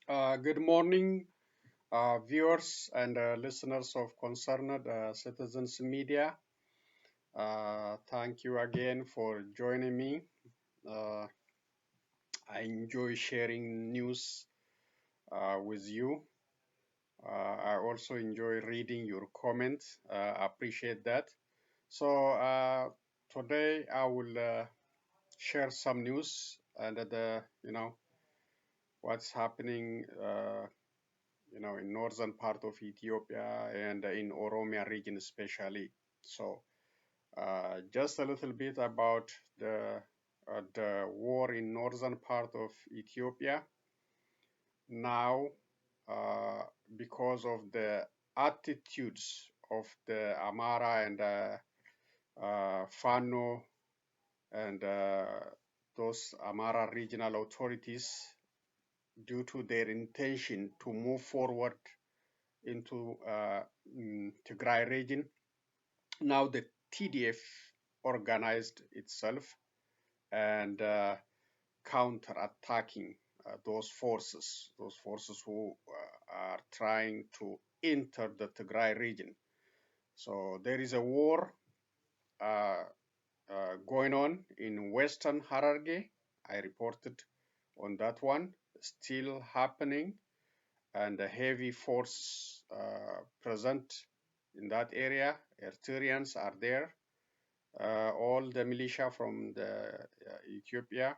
Good morning, viewers and listeners of Concerned Citizens Media. Thank you again for joining me. Uh, I enjoy sharing news with you. I also enjoy reading your comments. Appreciate that. So today I will share some news and what's happening. In northern part of Ethiopia and in Oromia region especially. So just a little bit about the war in northern part of Ethiopia now, uh, because of the attitudes of the Amhara and Fano and those Amhara regional authorities due to their intention to move forward into Tigray region. Now the TDF organized itself and counter-attacking those forces who are trying to enter the Tigray region. So there is a war uh, going on in Western Hararge. I reported on that one, still happening, and a heavy force present in that area. Eritreans are there. All the militia from the Ethiopia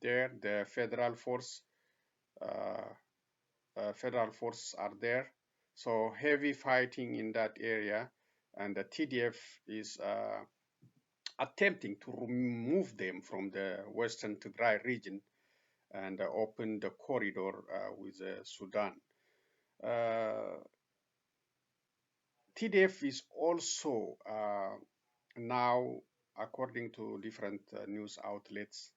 there, the federal force are there. So heavy fighting in that area, and the TDF is attempting to remove them from the Western Tigray region and open the corridor with Sudan. Uh, TDF is also now, according to different news outlets,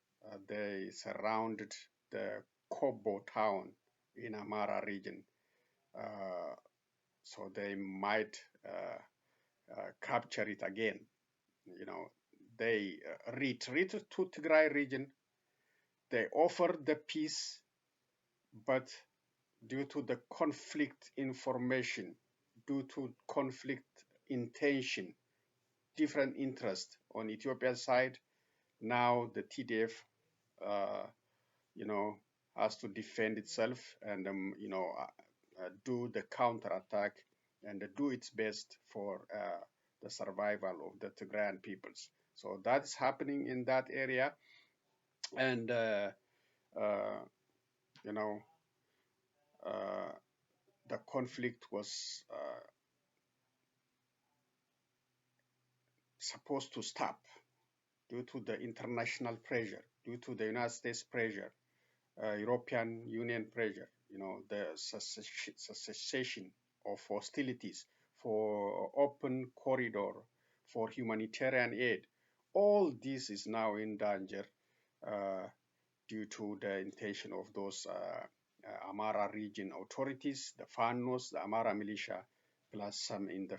they surrounded the Kobo town in Amhara region. Uh, so they might capture it again. You know, they retreated to Tigray region. They offered the peace, but due to the conflict information, due to conflict intention, different interest on Ethiopia's side. Now the TDF, uh, you know, has to defend itself and do the counterattack and do its best for the survival of the Tigrayan peoples. So that's happening in that area, and uh, you know uh, the conflict was supposed to stop due to the international pressure, due to the United States pressure, European Union pressure, the cessation of hostilities for open corridor for humanitarian aid. All this is now in danger uh, due to the intention of those Amhara region authorities, the Fanos, the Amhara Militia, plus some in the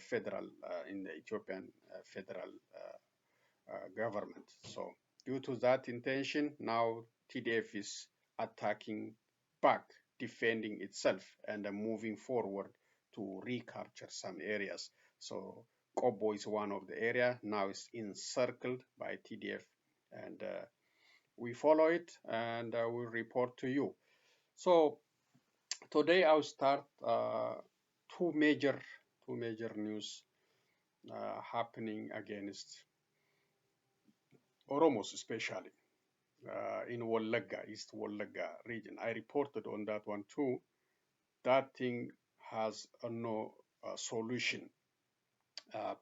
in the Ethiopian federal government. So due to that intention, now TDF is attacking back, defending itself, and moving forward to recapture some areas. So Kobo is one of the area. Now it's encircled by TDF, and we follow it, and we'll report to you. So today I'll start two major news happening against Oromos, especially in Wolaga, East Wolaga region. I reported on that one too. That thing has no solution.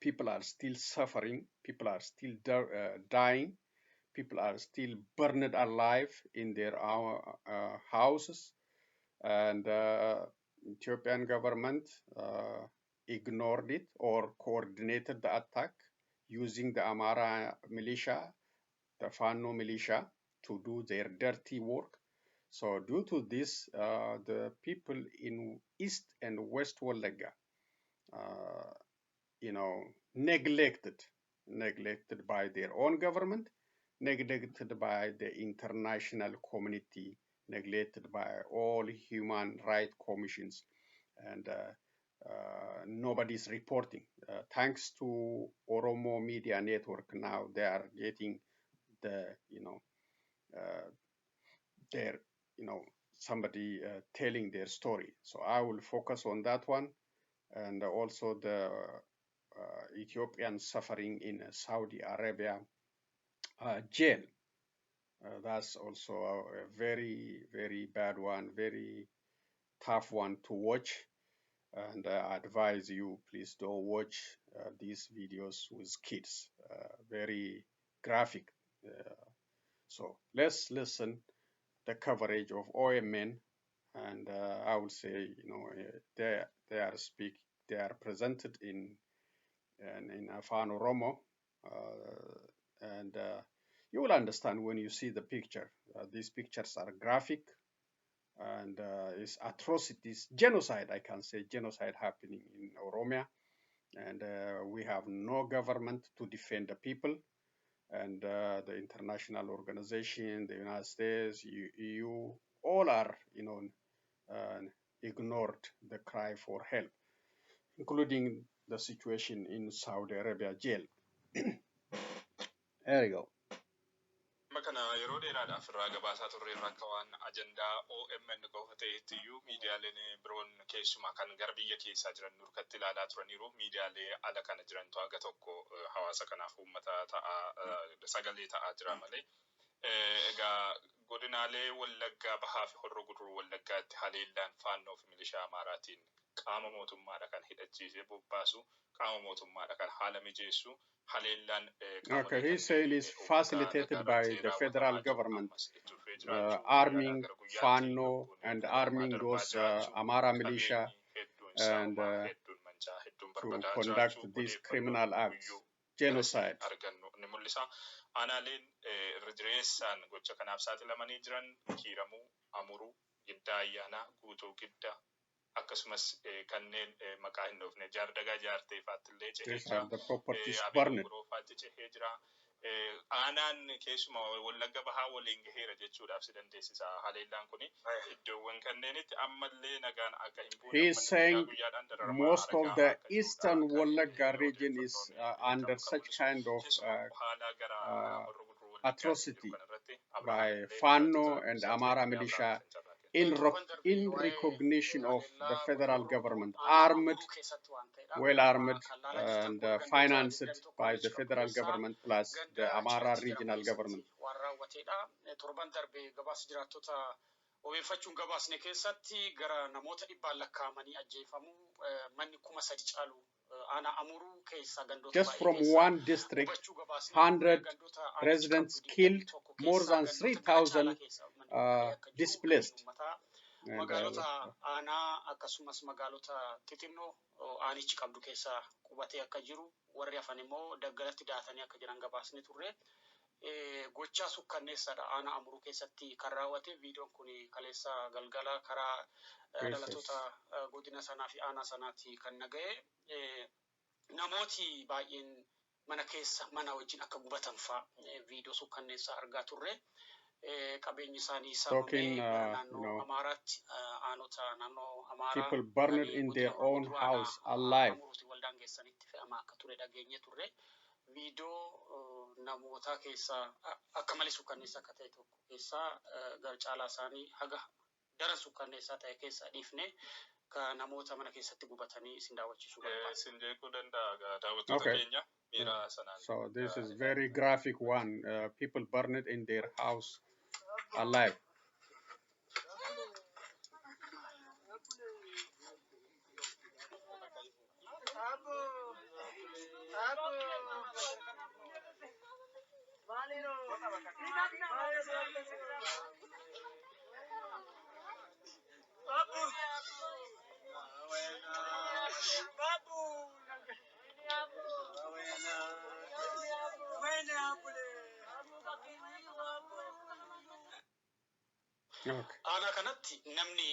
People are still suffering. People are still dying. People are still burned alive in their houses. And Ethiopian government ignored it or coordinated the attack using the Amhara militia, the Fano militia, to do their dirty work. So due to this, the people in East and West Wolaga, uh, neglected, by their own government, neglected by the international community neglected by all human rights commissions, and nobody's reporting. Thanks to Oromo Media Network, now they are getting the, their, somebody telling their story. So I will focus on that one, and also the Ethiopian suffering in Saudi Arabia jail. That's also a very, very bad one, very tough one to watch. And I advise you, please don't watch these videos with kids. Very graphic. So let's listen the coverage of OMN, and I would say, they are presented in Fano Romo, and you will understand when you see the picture. These pictures are graphic, and it's atrocities, genocide. I can say genocide happening in Oromia, and we have no government to defend the people. And the international organization, the United States, EU, all are, ignored the cry for help, including the situation in Saudi Arabia jail. There you go. Makana yeroo dheeraadhaaf irraa gabaasaa turre irraa akka waan ajandaa OMN qofa ta'etti iyyuu miidiyaaleen biroon keessumaa kan gara biyya keessaa jiran nurkatti ilaalaa turaniiru miidiyaalee ala kana jirantu haga tokko hawaasa kanaaf uummata ta'aa sagalee ta'aa jira malee. Egaa godinaalee Wallaggaa bahaa fi Horroo Guduruu Wallaggaatti haleellaan Faannoo fi milishaa Amaaraatiin qaama mootummaadha kan hidhachiisee bobbaasu qaama mootummaadha kan haala mijeessu. Okay, he's saying it's facilitated by the federal government, arming Fano and arming those Amhara Militia, and to conduct these criminal acts, genocide. Aanaaleen Ridreessaan gocha kanaaf saaxilamanii jiran Kiiramuu, Amuruu, Giddaa Ayyaanaa, Guutuu Giddaa akkasumas kanneen maqaa hin dhoofne Jaardagaa Jaartee fa'aatillee cehee jira. Aanaan keessuma Wallagga bahaa waliin gaheera jechuudhaaf si dandeessisa haleellaan kuni iddoowwan kanneenitti ammallee nagaan akka hin buune. He is saying most of the eastern Wallagga region is under such kind of atrocity by Fano and Amhara Militia in recognition of the federal government, armed, well armed, and financed by the federal government plus the Amhara regional government. Just from one district, 100 residents killed, more than 3,000 displaced. Magaalota aanaa akkasumas magaalota xixinnoo aanichi qabdu keessa qubatee akka jiru warri hafan immoo daggalatti daatanii akka jiran gabaasni turre gochaa sukkanneessaadha aanaa Amuruu keessatti kan raawwate viidiyoon kun kaleessa galgala karaa dhalattoota godina sanaa fi aanaa sanaatti kan naga'e namooti baay'een mana keessa mana wajjin akka gubatan fa'a viidiyoo sukkanneessaa argaa turre. Talking, people burned in their own house alive. Okay. So this is very graphic one. People burned in their house alive. Ana kanatti namni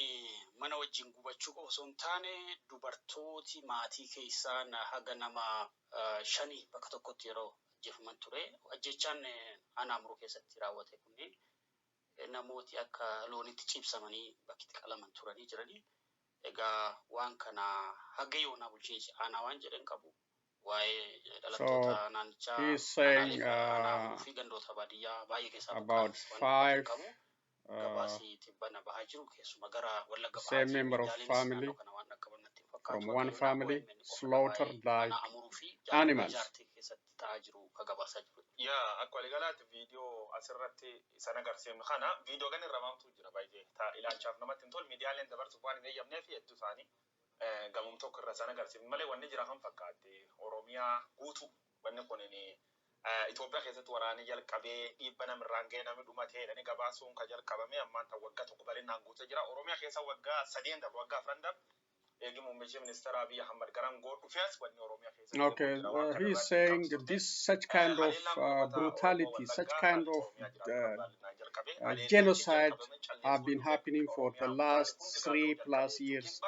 mana wajjin gubachuu osoo hin taane dubartooti maatii keessaa haga nama 5 bakka tokkotti yeroo jeefaman ture ajjechaan ana Amuruu keessatti raawwate kunni namooti akka loonitti cibsamanii bakkitti qalaman turanii jiranii. Egaa waan kana haga yoonaa bulchiinsi aanaa waan jedhan qabu. Waa'ee dhalattoota naannichaa he's saying fi gandoota baadiyyaa baay'ee keessaa about waan 5 gabaasii tibbana bahaa jiru keessuma gara Wallagga same member of family from one family slaughtered like animals. Yeah, akka waliigalaatti viidiyoo asirratti san agarsiifnu kana viidiyoo gan irra maamtu jira baay'ee taa ilaalchaaf namatti hin tolu miidiyaaleen dabarsuuf waan hin eeyyamneef hedduu isaanii gamum tokko irra san agarsiifnu malee wanni jira kan fakkaate Oromiyaa guutuu wanni kun Itoophiyaa keessatti waraanni jalqabee dhiibba namirraan ga'ee namni dhumatee jedhanii gabaasuun kan jalqabame ammaan ta'u waggaa tokko bal'inaan guutee jira. Oromiyaa keessa waggaa 3 darbu waggaa 4 darbu eegi muummichi ministeera Abiy Ahmad garan godhu fees wanni Oromiyaa keessa. Okay, he's saying this such kind of brutality, such kind of genocide have been happening for the last 3+ years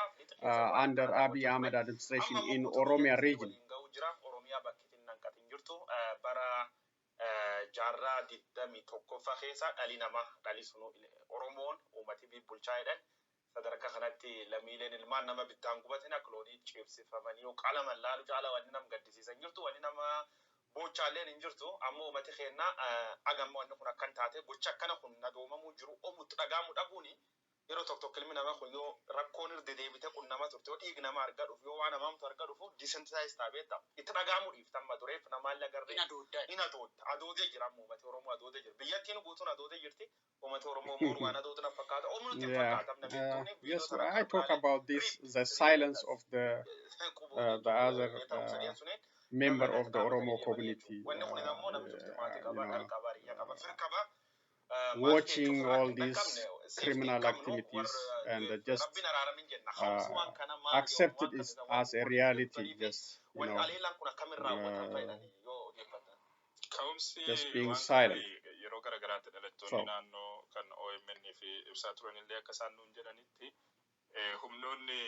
under Abiy Ahmed administration in Oromia region. Bara jarraa diddami tokkoffaa keessa dhalli namaa dhalli sunu Oromoon uummati bulchaa jedhan sadarkaa kanatti lammiileen ilmaan nama bittaan gubatin akka loonii cibsifamanii yoo qalaman laalu caala wanni nama gaddisiisan jirtu wanni nama bochaaleen hin jirtu ammoo uummati keenya agamma wanni kun akkan taate bocha akkana kun nadoomamuu jiru omutti dhagaamu dhabuuni yeroo tokko ilmi namaa kun yoo rakkoon irra deebite kun nama turte yoo dhiig nama argaa dhufu yoo waan namaamtu argaa dhufu desensitized taabeetta itti dhagaamu dhiiftamma tureef namaallee agarree ina doodda adoodee jira uummati Oromoo adoodee jira biyyattiin guutuun adoodee jirti uummati Oromoo moor waan adoodee fakkaata oomnutti fakkaata namni yes, I talk about this, the silence of the other member of the Oromo community, watching all these criminal activities and just accept it as a reality, just just being silent. So, humnoonni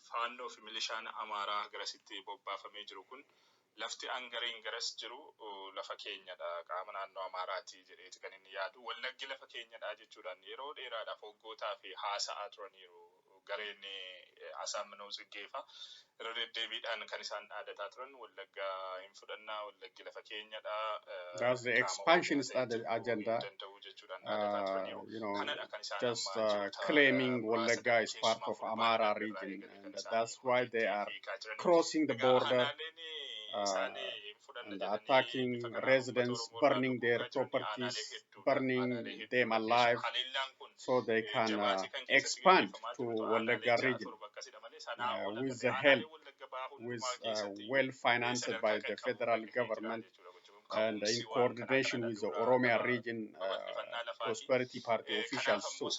Fano fi milishaan Amhara garasitti bobbaafamee jiru kun lafti angariin garas jiru lafa keenyadha qaama naannoo Amharaati jedheeti kan inni yaadu wallaggi lafa keenyadha jechuudhaan yeroo dheeraadhaaf hoggootaa fi haasa'aa turaniiru gareen Asaamminoo Ziggeefa yeroo deddeebiidhaan kan isaan dhaadataa turan wallagga hin fudhannaa wallaggi lafa keenyadha. That's the expansionist agenda, just claiming Wallagga is part of Amhara region, and that's why they are crossing the border and attacking residents, burning their properties, burning them alive, so they can expand to Wallagga region with the help, well financed by the federal government and in coordination with the Oromia Region Prosperity Party officials too.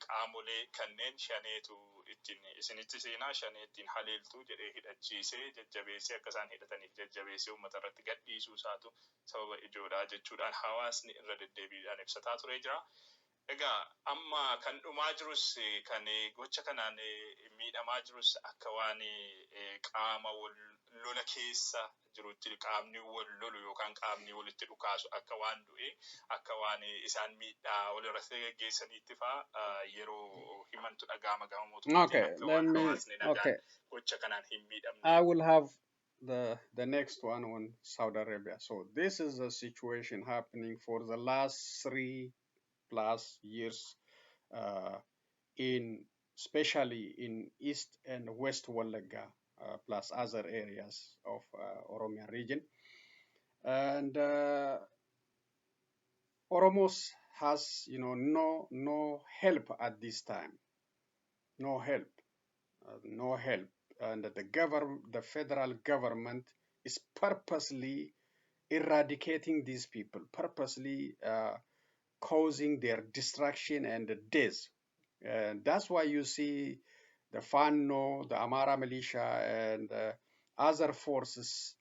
Qaamolee kanneen shaneetu ittiin isinitti seenaa shaneettiin haleeltuu jedhee hidhachiisee jajjabeessee akka isaan hidhataniif jajjabeessee uummata irratti gadhiisuu isaatu sababa ijoodhaa jechuudhaan hawaasni irra deddeebiidhaan ibsataa ture jira. Egaa amma kan dhumaa jirus kan gocha kanaan miidhamaa jirus akka waan qaama lola keessa jirutti qaamni wal lolu yookaan qaamni walitti dhukaasu akka waan du'e akka waan isaan miidhaa walirratti geggeessaniitti fa'aa yeroo himantu dhagaama gama mootummaa gocha kanaan hin miidhamne. I will have the next one on Saudi Arabia. So this is a situation happening for the last 3+ years especially in East and West Wallagga, plus other areas of Oromia region. And Oromos has, no help at this time. No help. And the federal government is purposely eradicating these people, purposely causing their destruction and death. And that's why you see the Fano, the Amhara Militia, and other forces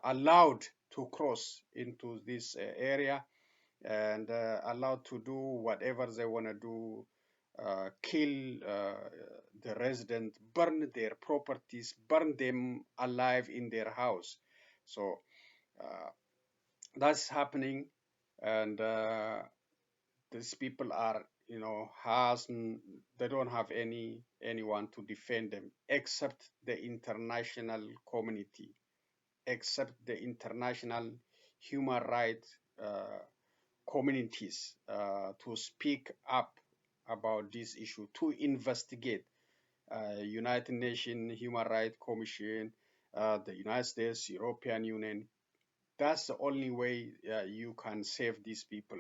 allowed to cross into this area and allowed to do whatever they want to do, kill the residents, burn their properties, burn them alive in their house. So that's happening and these people are, they don't have anyone to defend them except the international community, except the international human rights communities to speak up about this issue, to investigate. United Nations Human Rights Commission, the United States, European Union. That's the only way you can save these people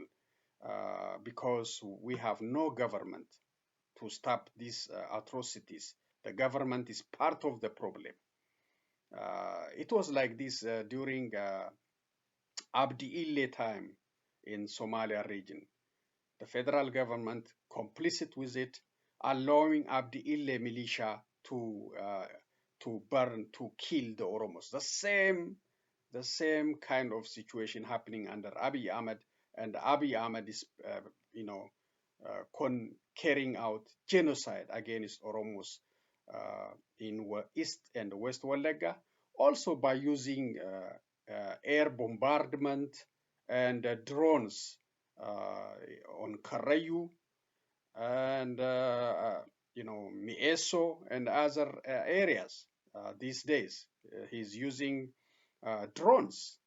because we have no government to stop these atrocities. The government is part of the problem. It was like this during Abdi Ille time in Somalia region. The federal government complicit with it, allowing Abdi Ille militia to burn, to kill the Oromos. The same kind of situation happening under Abiy Ahmed, and Abiy Ahmed is, carrying out genocide against Oromos in East and West Wallagga, also by using air bombardment and drones on Karayu and Mieso and other areas these days. He's using drones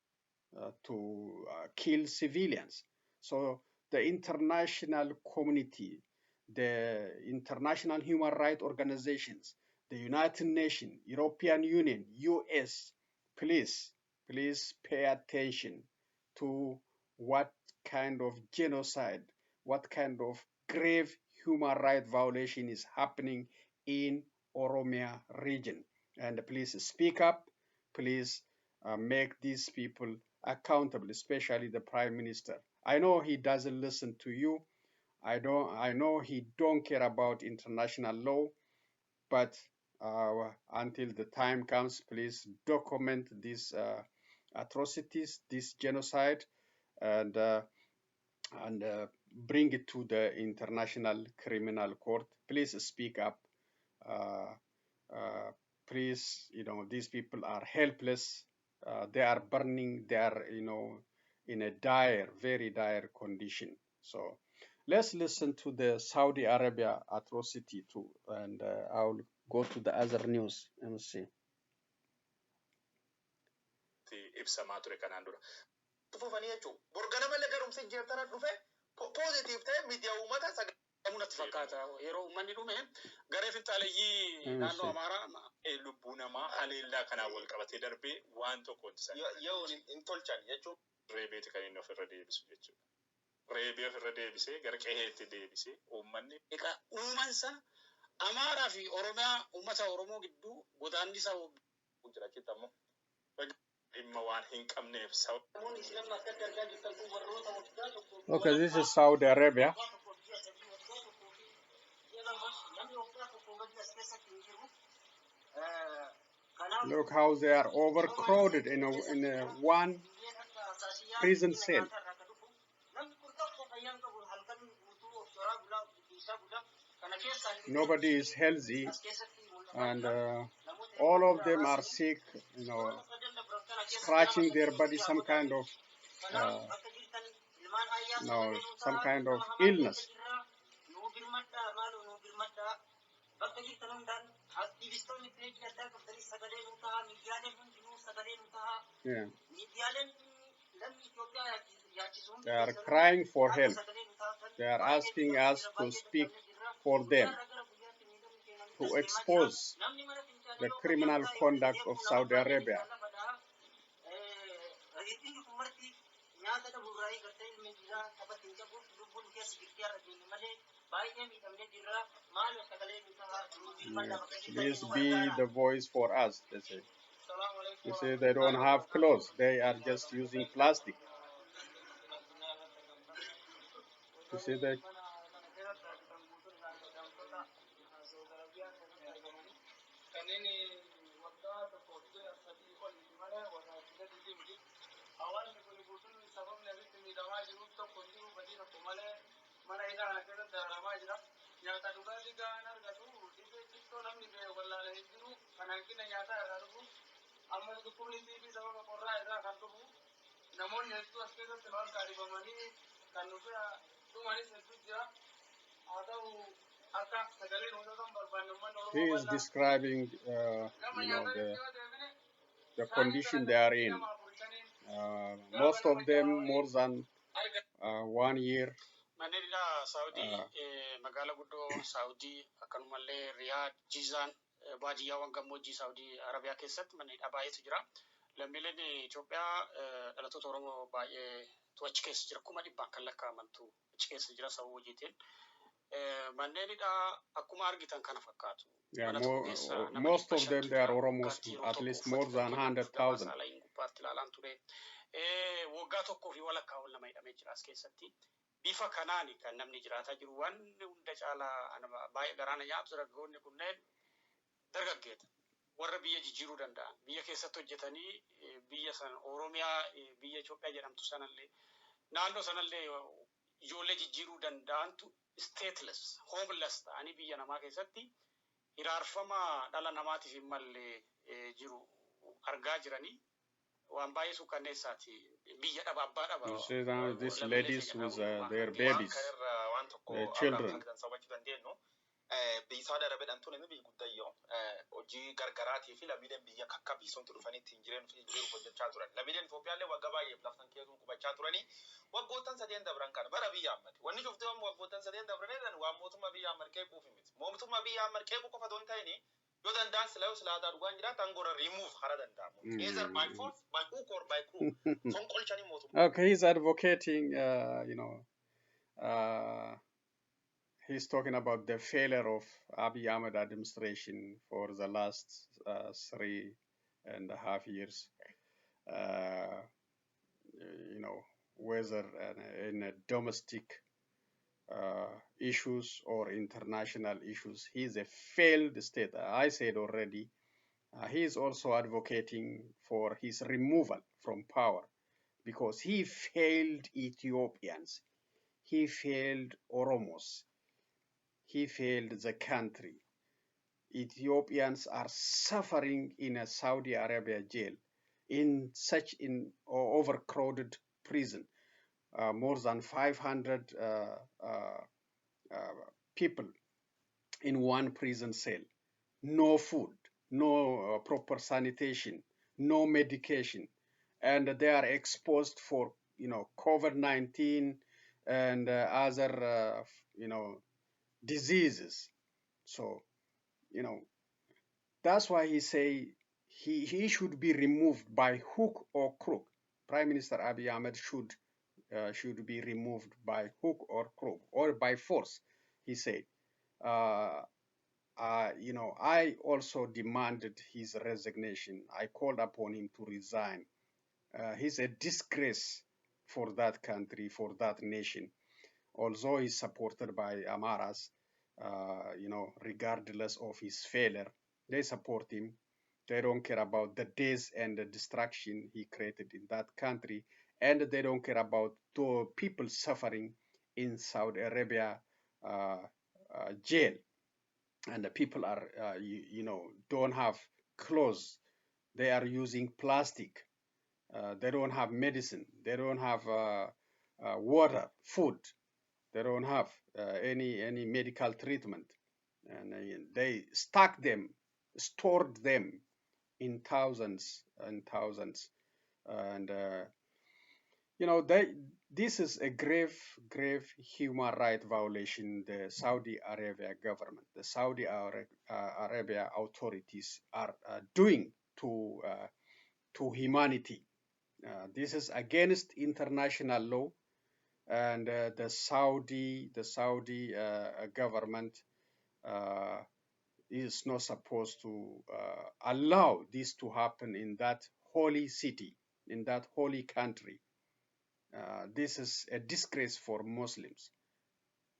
to kill civilians. So the international community, the international human rights organizations, the United Nations, European Union, US, please pay attention to what kind of genocide, what kind of grave human rights violation is happening in Oromia region. And please speak up, please make these people accountable, especially the Prime Minister. I know he doesn't listen to you. I know he don't care about international law, but until the time comes, please document these atrocities, this genocide, and bring it to the International Criminal Court. Please speak up. Please, these people are helpless. They are burning. They are, in a very dire condition. So let's listen to the Saudi Arabia atrocity too, and I'll go to the other news and see. Ibsamaa ture kanaan dura. Tufufanii jechuun borgana malee garumsa jeertana dhufe positive ta'e miidiyaa uummata sagantaa natti fakkaata. Yeroo uummanni dhume garee finxaaleeyyii naannoo Amaaraa lubbuu namaa haleellaa kanaan wal qabatee darbee waan tokko yoo hin tolchan jechuun reebeeti kan inni ofirra deebisu jechuudha. Reebee ofirra deebisee gara qe'eetti deebisee uummanni egaa uumansa Amaaraa fi Oromiyaa uummata Oromoo gidduu godaannisa jira jechuudha. Okay, this is Saudi Arabia. Look how they are overcrowded in a one prison cell. Nobody is healthy, and all of them are sick, scratching their body, some kind of illness. Yeah. They are crying for help. They are asking us to speak for them, to expose the criminal conduct of Saudi Arabia. Please be the voice for us, they say. They say they don't have clothes. They are just using plastic. You see that? namoonni hedduu as keessatti waan kaadhibamanii kan nuti dhumaanis hedduu jira haa ta'u akka sagaleen uummatan barbaanne uummanni He Oromoo is describing, the condition they are in. Most of them more than 1 year. Manila Saudi, magala guddoo Saudi, akkanumallee Riyadh, Jizaan, baadiyyaawwan gammoojjii Saudi Arabiyaa keessatti manneen baay'eetu jira. Lammiileen Itoophiyaa dhalattoota Oromoo baay'eetu achi keessa jira. 100,000 kan lakkaa'amantu achi keessa jira sababa hojiitiin. Manneenidha akkuma argitan kana fakkaatu. Yeah, most of them they are almost at least more than 100,000. Waggaa tokkoo fi walakkaa ol nama hidhamee jira as keessatti. Bifa kanaani kan namni jiraataa jiru wanni hunda caalaa baay'ee garaana nyaatu dargaggoonni kunneen dargaggeeta. Warra biyya jijjiiruu danda'an biyya keessatti hojjetanii biyya sana Oromiyaa biyya Itoophiyaa jedhamtu sanallee naannoo sanallee ijoollee jijjiiruu danda'antu stateless, homeless ta'anii biyya namaa keessatti hiraarfama dhala namaatiif hin malle jiru argaa jiranii. Waan baay'ee suukkanneessaati biyya dhaba abbaa dhaba. You see now these ladies with their babies, their children. Biisaa darabedhaan tuni biyyi guddayyoo hojii gargaraatii fi lammiileen biyya kakka biisontu dhufanii ittiin jireenya hojjechaa turan. Lammiileen Itoophiyaallee waggaa baay'eef laftan keessuun qubachaa turanii waggoottan 3 dabran kana bara biyya ammati. Wanni cufte waggoottan 3 dabran waan mootummaa biyya amman qeequuf miti. Mootummaa biyya amman qeequu qofa doon ta'ini yoo danda'an silaa dhugaan jira tangora remove hara danda'amu. Either by force, by hook or by crook. Fonqolchanii mootummaa. Okay, he's advocating, he's talking about the failure of Abiy Ahmed administration for the last 3.5 years. Whether in domestic issues or international issues, he's a failed state. I said already, he is also advocating for his removal from power because he failed Ethiopians, he failed Oromos, he failed the country. Ethiopians are suffering in a Saudi Arabia jail in such overcrowded prison. More than 500 people in one prison cell. No food, no proper sanitation, no medication, and they are exposed for COVID-19 and other diseases. So that's why he say he should be removed by hook or crook. Prime Minister Abiy Ahmed should be removed by hook or crook or by force. He said. I also demanded his resignation. I called upon him to resign. He's a disgrace for that country, for that nation. Although he's supported by Amharas, regardless of his failure, they support him. They don't care about the death and the destruction he created in that country, and they don't care about the people suffering in Saudi Arabia jail. And the people are, don't have clothes. They are using plastic. They don't have medicine. They don't have water, food. They don't have any medical treatment. And they stored them in thousands and thousands. And, this is a grave human rights violation the Saudi Arabia government, the Saudi Arabia authorities are doing to humanity. This is against international law, and the Saudi government is not supposed to allow this to happen in that holy city, in that holy country. This is a disgrace for Muslims,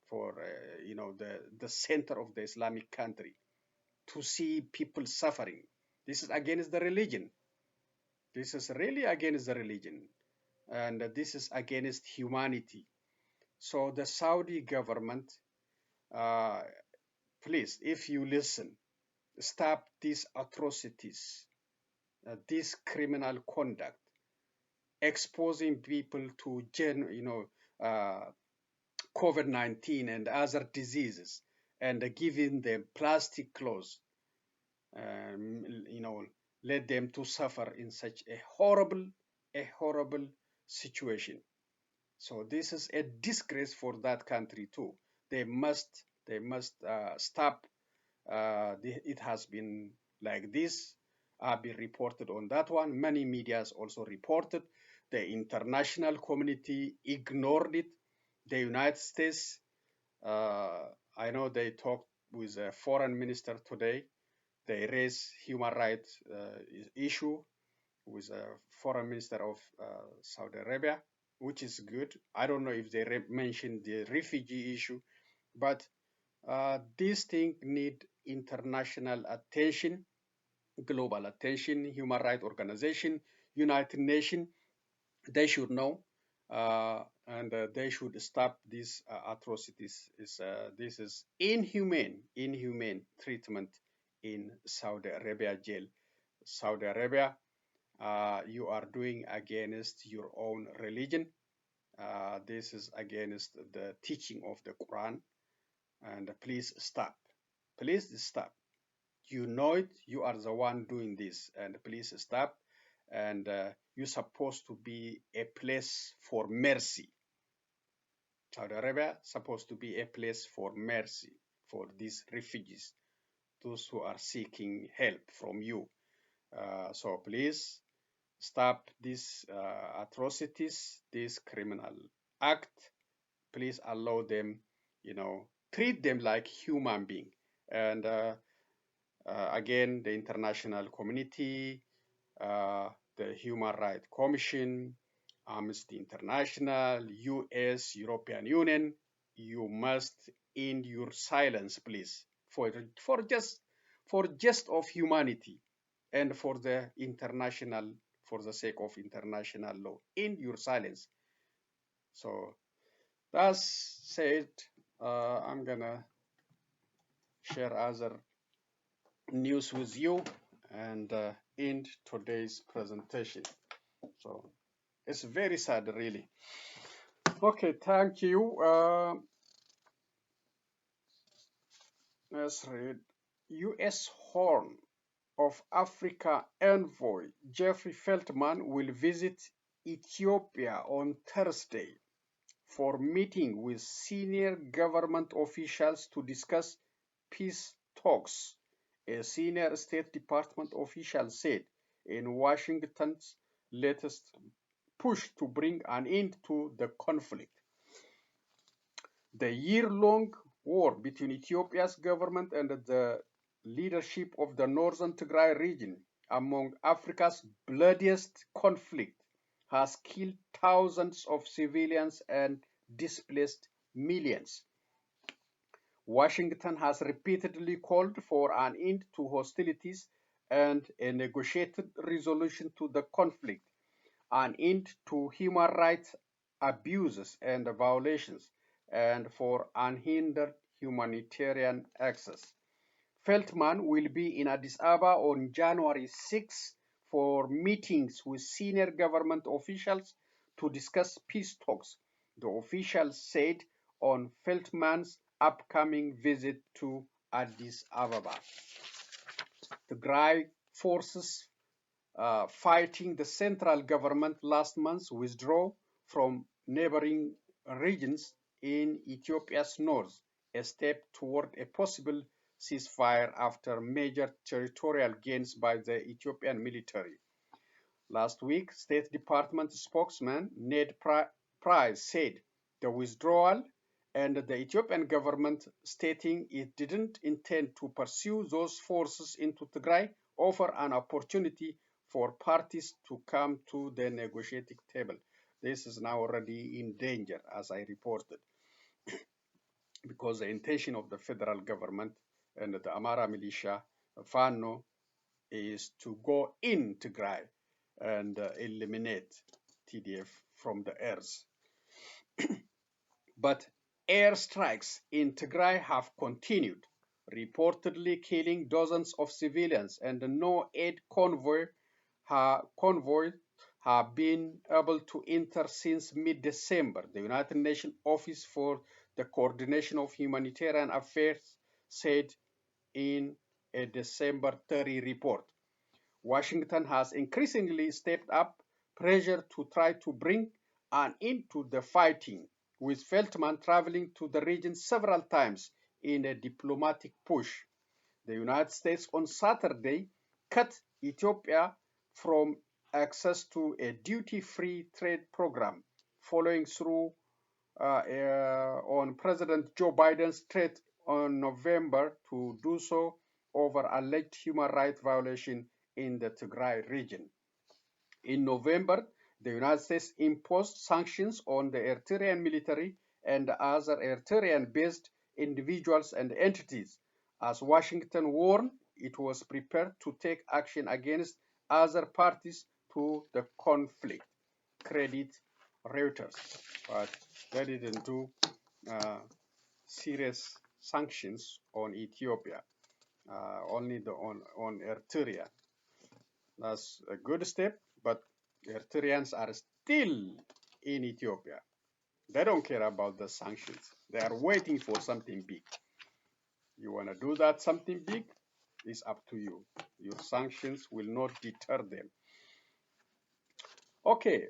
for the center of the Islamic country, to see people suffering. This is against the religion. This is really against the religion, and this is against humanity. So the Saudi government, please, if you listen, stop these atrocities, this criminal conduct. exposing people to COVID-19 and other diseases, and giving them plastic clothes, led them to suffer in such a horrible situation. So this is a disgrace for that country too. They must stop. It has been like this. I've been reported on that one. Many medias also reported. The international community ignored it. The United States, I know they talked with a foreign minister today. They raised human rights issue with a foreign minister of Saudi Arabia, which is good. I don't know if they mentioned the refugee issue, but these things need international attention, global attention. Human rights organization, United Nations, they should know, and they should stop these atrocities. This is inhumane treatment in Saudi Arabia jail. Saudi Arabia, you are doing against your own religion. This is against the teaching of the Quran, and please stop. Please stop. You know it. You are the one doing this, and please stop. And you're supposed to be a place for mercy. Saudi Arabia supposed to be a place for mercy for these refugees, those who are seeking help from you. So please stop these atrocities, this criminal act. Please allow them, treat them like human being. And again, the international community, the Human Rights Commission, Amnesty International, US, European Union, you must end your silence, please, for just of humanity and for the sake of international law. End your silence. So that's said. I'm gonna share other news with you and end today's presentation. So it's very sad, really. Okay, thank you. Let's read. U.S. Horn of Africa envoy Jeffrey Feltman will visit Ethiopia on Thursday for meeting with senior government officials to discuss peace talks, a senior State Department official said in Washington's latest push to bring an end to the conflict. The year-long war between Ethiopia's government and the leadership of the northern Tigray region, among Africa's bloodiest conflict, has killed thousands of civilians and displaced millions. Washington has repeatedly called for an end to hostilities and a negotiated resolution to the conflict, an end to human rights abuses and violations, and for unhindered humanitarian access. Feltman will be in Addis Ababa on January 6 for meetings with senior government officials to discuss peace talks, the officials said on Feltman's upcoming visit to Addis Ababa. Tigray forces fighting the central government last month withdrew from neighboring regions in Ethiopia's north, a step toward a possible ceasefire after major territorial gains by the Ethiopian military. Last week, State Department spokesman Ned Price said the withdrawal and the Ethiopian government stating it didn't intend to pursue those forces into Tigray offer an opportunity for parties to come to the negotiating table. This is now already in danger, as I reported, because the intention of the federal government and the Amhara Militia, Fano, is to go in Tigray and eliminate TDF from the earth. But airstrikes in Tigray have continued, reportedly killing dozens of civilians, and no aid convoy have been able to enter since mid-December, the United Nations Office for the Coordination of Humanitarian Affairs said in a December 30 report. Washington has increasingly stepped up pressure to try to bring an end to the fighting, with Feltman traveling to the region several times in a diplomatic push. The United States on Saturday cut Ethiopia from access to a duty-free trade program, following through on President Joe Biden's threat on November to do so over alleged human rights violation in the Tigray region. In November, the United States imposed sanctions on the Eritrean military and other Eritrean-based individuals and entities, as Washington warned it was prepared to take action against other parties to the conflict. Credit Reuters, but they didn't do serious sanctions on Ethiopia, only on Eritrea. That's a good step, but Eritreans are still in Ethiopia. They don't care about the sanctions. They are waiting for something big. You want to do that something big? It's up to you. Your sanctions will not deter them. Okay,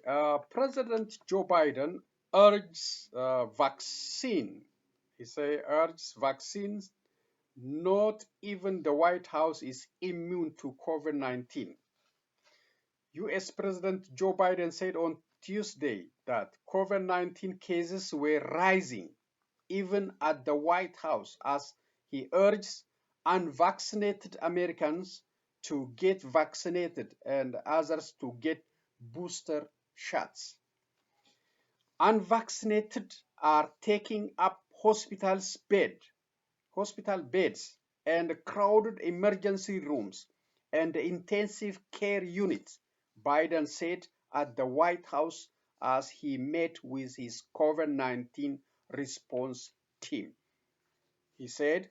President Joe Biden urges vaccine. He urges vaccines. Not even the White House is immune to COVID-19. U.S. President Joe Biden said on Tuesday that COVID-19 cases were rising even at the White House as he urged unvaccinated Americans to get vaccinated and others to get booster shots. Unvaccinated are taking up hospital beds and crowded emergency rooms and intensive care units, Biden said at the White House as he met with his COVID-19 response team. He said,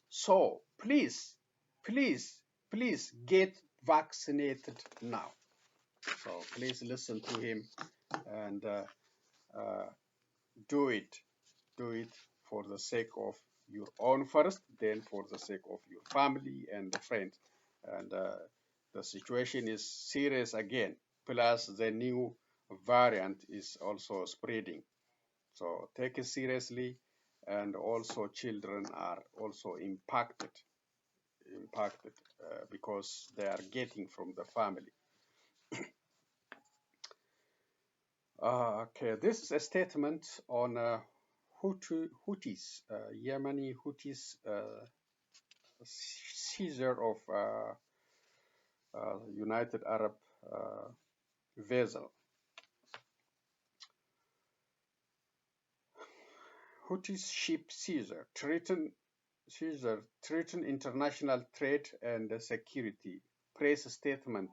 so please get vaccinated now. So please listen to him and do it for the sake of your own first, then for the sake of your family and friends. And the situation is serious again, plus the new variant is also spreading. So take it seriously, and also children are also impacted because they are getting from the family. Okay, this is a statement on Houthis, Yemeni Houthis seizure of United Arab vessel. Houthis ship seizure threaten international trade and security. Press statement.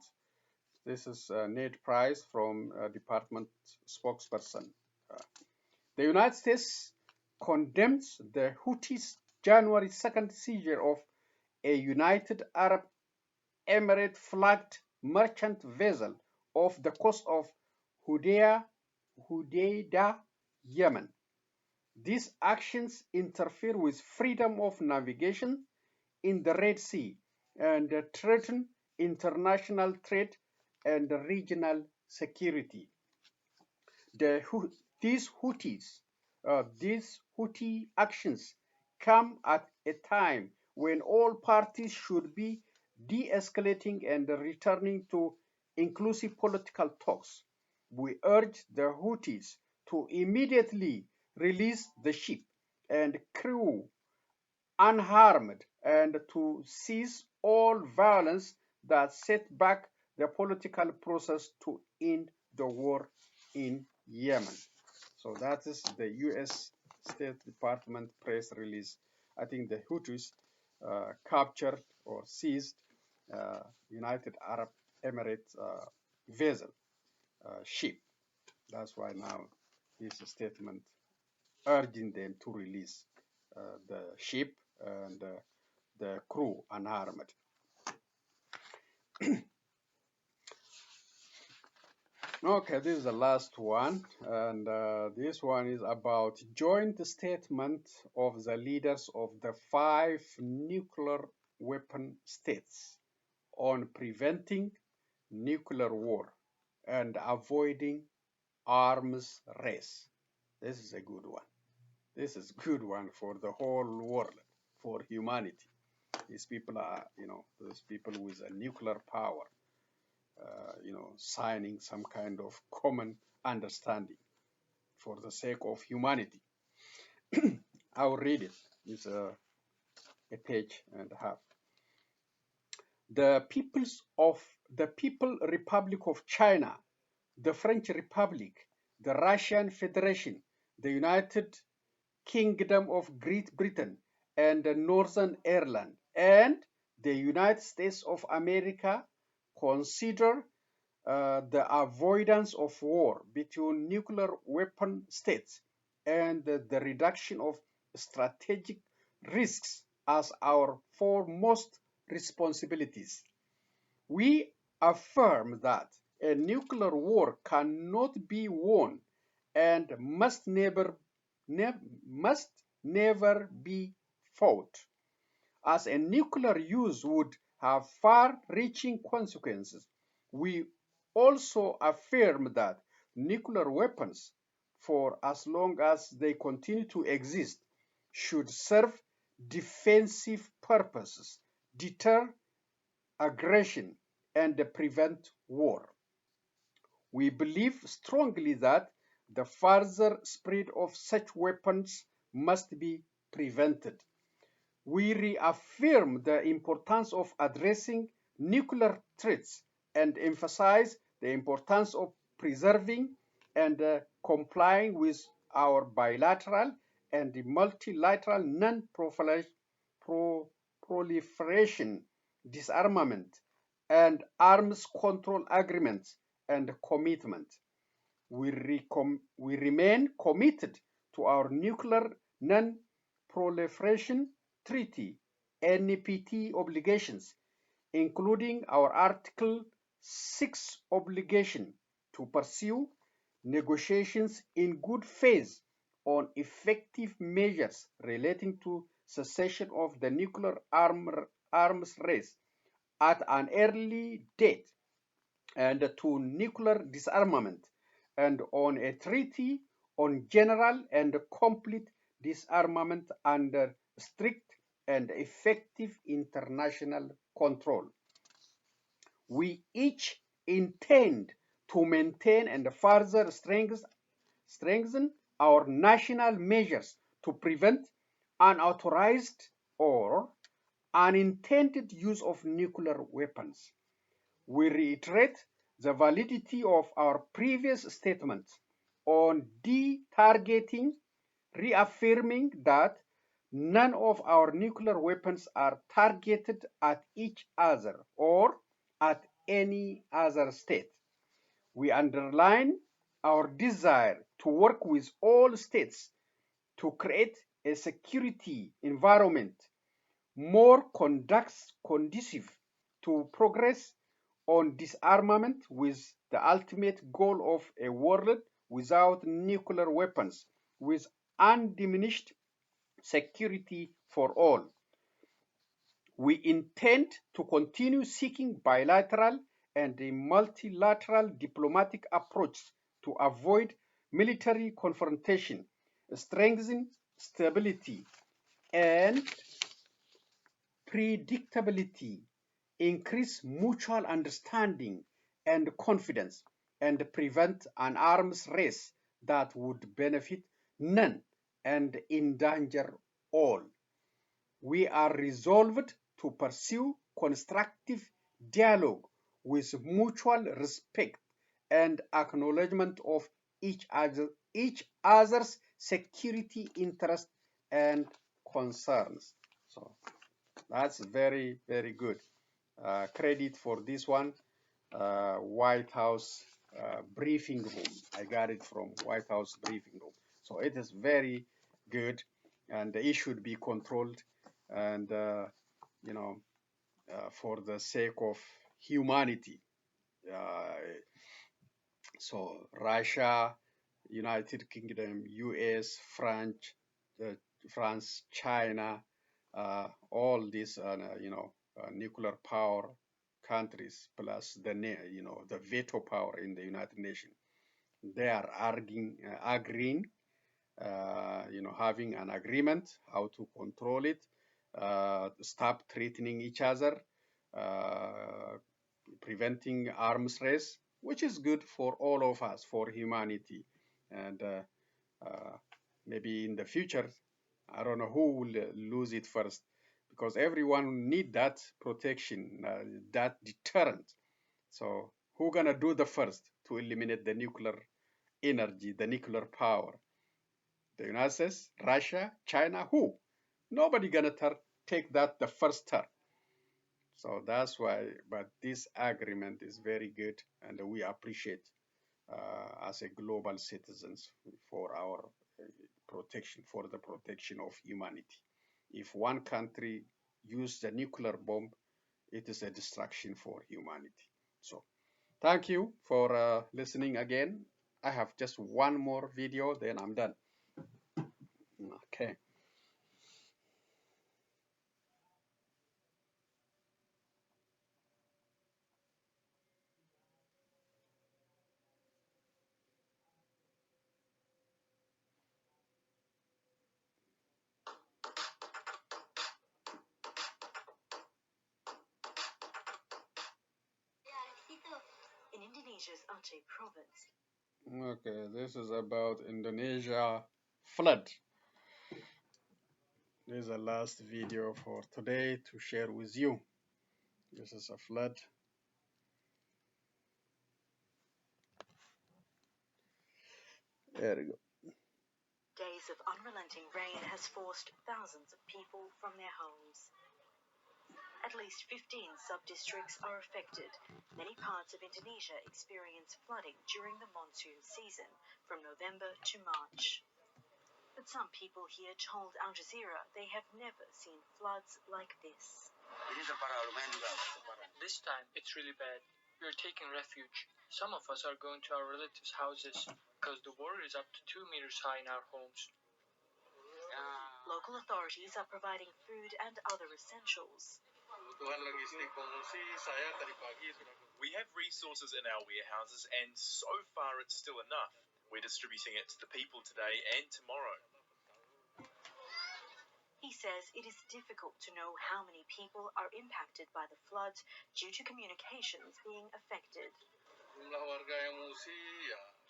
This is Ned Price from department spokesperson. The United States condemns the Houthis' January 2nd seizure of a United Arab Emirates flagged merchant vessel off the coast of Hodeidah, Yemen. These actions interfere with freedom of navigation in the Red Sea and threaten international trade and regional security. These Houthi actions come at a time when all parties should be de-escalating and returning to inclusive political talks. We urge the Houthis to immediately release the ship and crew unharmed and to cease all violence that set back the political process to end the war in Yemen. So that is the U.S. State Department press release. I think the Houthis captured or seized United Arab Emirates vessel ship. That's why now this statement urging them to release the ship and the crew unharmed. Okay, this is the last one, and this one is about joint statement of the leaders of the 5 nuclear weapon states on preventing nuclear war and avoiding arms race. This is a good one. This is a good one for the whole world, for humanity. These people are, those people with a nuclear power, signing some kind of common understanding for the sake of humanity. I'll read it. It's a page and a half. The People Republic of China, the French Republic, the Russian Federation, the United Kingdom of Great Britain and Northern Ireland, and the United States of America consider the avoidance of war between nuclear weapon states and the reduction of strategic risks as our foremost responsibilities. We affirm that a nuclear war cannot be won and must never be fought, as a nuclear use would have far-reaching consequences. We also affirm that nuclear weapons, for as long as they continue to exist, should serve defensive purposes, deter aggression, and prevent war. We believe strongly that the further spread of such weapons must be prevented. We reaffirm the importance of addressing nuclear threats and emphasize the importance of preserving and complying with our bilateral and multilateral non-proliferation, disarmament, and arms control agreements and commitments. We remain committed to our nuclear non-proliferation treaty, NPT obligations, including our Article 6 obligation to pursue negotiations in good faith on effective measures relating to cessation of the nuclear arms race at an early date and to nuclear disarmament, and on a treaty on general and complete disarmament under strict and effective international control. We each intend to maintain and further strengthen our national measures to prevent unauthorized or unintended use of nuclear weapons. We reiterate the validity of our previous statements on de-targeting, reaffirming that none of our nuclear weapons are targeted at each other or at any other state. We underline our desire to work with all states to create a security environment more conducive to progress on disarmament, with the ultimate goal of a world without nuclear weapons, with undiminished security for all. We intend to continue seeking bilateral and multilateral diplomatic approaches to avoid military confrontation, strengthen stability and predictability, increase mutual understanding and confidence, and prevent an arms race that would benefit none and endanger all. We are resolved to pursue constructive dialogue with mutual respect and acknowledgement of each other's security interests and concerns. So that's very, very good. Credit for this one, White House briefing room. I got it from White House briefing room. So it is very good, and it should be controlled, and for the sake of humanity. So Russia, United Kingdom, US, France, China, all these, nuclear power countries, plus the veto power in the United Nations, they are agreeing, having an agreement how to control it, stop threatening each other, uh, preventing arms race, which is good for all of us, for humanity. And maybe in the future, I don't know who will lose it first, because everyone need that protection, that deterrent. So who gonna do the first to eliminate the nuclear energy, the nuclear power? The United States, Russia, China, who? Nobody gonna take that the first turn. So that's why, but this agreement is very good, and we appreciate as a global citizens for our protection, for the protection of humanity. If one country use the nuclear bomb, it is a destruction for humanity. So thank you for listening again. I have just one more video, then I'm done. Okay. In Indonesia's Aceh province. Okay, this is about Indonesia flood. This is the last video for today to share with you. This is a flood. There we go. Days of unrelenting rain has forced thousands of people from their homes. At least 15 sub-districts are affected. Many parts of Indonesia experience flooding during the monsoon season, from November to March. But some people here told Al Jazeera they have never seen floods like this. This time, it's really bad. We are taking refuge. Some of us are going to our relatives' houses because the water is up to 2 meters high in our homes. Local authorities are providing food and other essentials. We have resources in our warehouses, and so far it's still enough. We're distributing it to the people today and tomorrow. He says it is difficult to know how many people are impacted by the floods due to communications being affected. The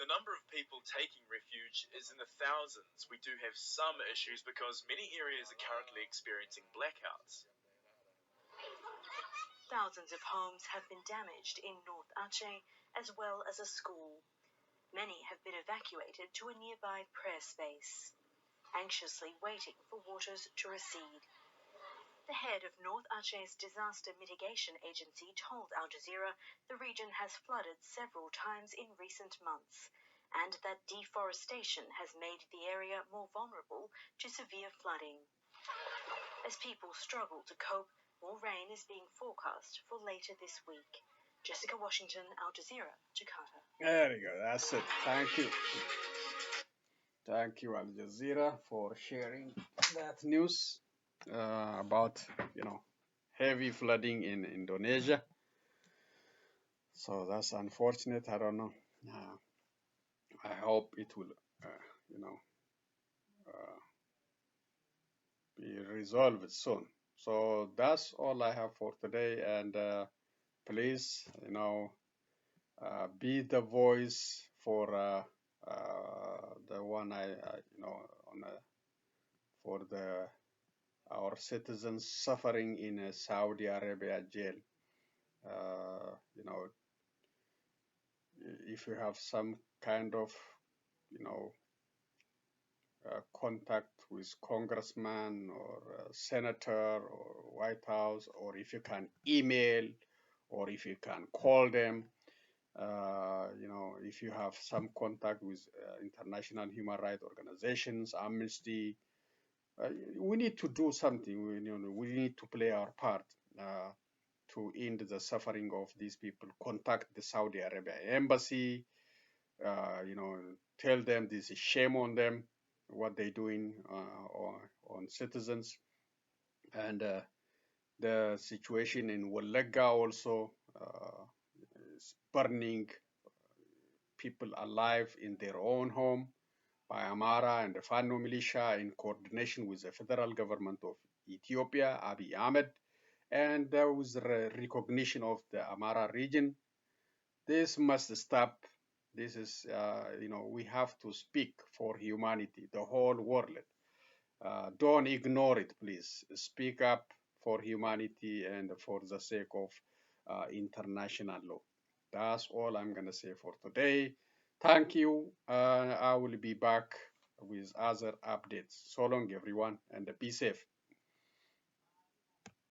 number of people taking refuge is in the thousands. We do have some issues because many areas are currently experiencing blackouts. Thousands of homes have been damaged in North Aceh, as well as a school. Many have been evacuated to a nearby prayer space, anxiously waiting for waters to recede. The head of North Aceh's Disaster Mitigation Agency told Al Jazeera the region has flooded several times in recent months, and that deforestation has made the area more vulnerable to severe flooding. As people struggle to cope, more rain is being forecast for later this week. Jessica Washington, Al Jazeera, Jakarta. There you go. That's it. Thank you. Thank you, Al Jazeera, for sharing that news about, heavy flooding in Indonesia. So that's unfortunate. I don't know. I hope it will, be resolved soon. So that's all I have for today. And please, be the voice for the one for our citizens suffering in Saudi Arabia jail. If you have some kind of, contact with congressman or senator or White House, or if you can email, or if you can call them, if you have some contact with international human rights organizations, Amnesty, we need to do something. We need to play our part to end the suffering of these people. Contact the Saudi Arabia embassy, tell them this is shame on them, what they're doing on citizens. And the situation in Walega also is burning people alive in their own home by Amhara and the Fano Militia in coordination with the federal government of Ethiopia, Abiy Ahmed. And there was recognition of the Amhara region. This must stop. This is, we have to speak for humanity, the whole world. Don't ignore it, please. Speak up for humanity and for the sake of international law. That's all I'm going to say for today. Thank you. I will be back with other updates. So long, everyone, and be safe.